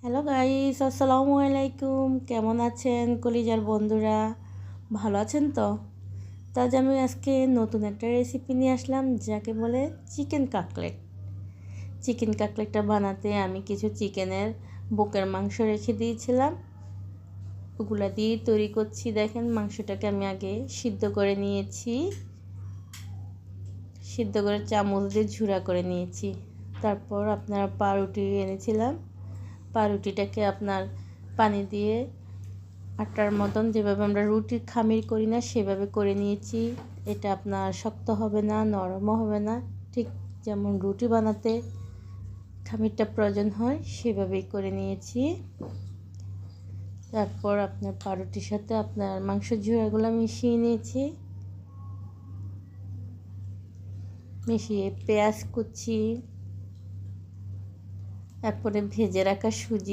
Hello guys, আসসালামু আলাইকুম। কেমন আছেন কলিজার বন্ধুরা? ভালো আছেন তো? তাজ আমি আজকে নতুন একটা রেসিপি নিয়ে আসলাম, যাকে বলে চিকেন কাটলেট। চিকেন কাটলেটটা বানাতে আমি কিছু চিকেনের বুকের মাংস রেখে দিয়েছিলাম, ওগুলা দিয়ে তৈরি করছি। দেখেন, মাংসটাকে আমি আগে সিদ্ধ করে নিয়েছি, সিদ্ধ করে চামচ দিয়ে ঝুরা করে নিয়েছি। তারপর আপনার পাউরুটি এনেছিলাম, পাউরুটিটাকে আপনার পানি দিয়ে আটার মতন, যেভাবে আমরা রুটির খামির করি না সেভাবে করে নিয়েছি। এটা আপনার শক্ত হবে না, নরমও হবে না, ঠিক যেমন রুটি বানাতে খামিরটা প্রয়োজন হয় সেভাবেই করে নিয়েছি। তারপর আপনার পাউরুটির সাথে আপনার মাংস ঝুড়াগুলো মিশিয়ে নিয়েছি, মিশিয়ে পেঁয়াজ কুচি, তারপরে ভেজে রাখা সুজি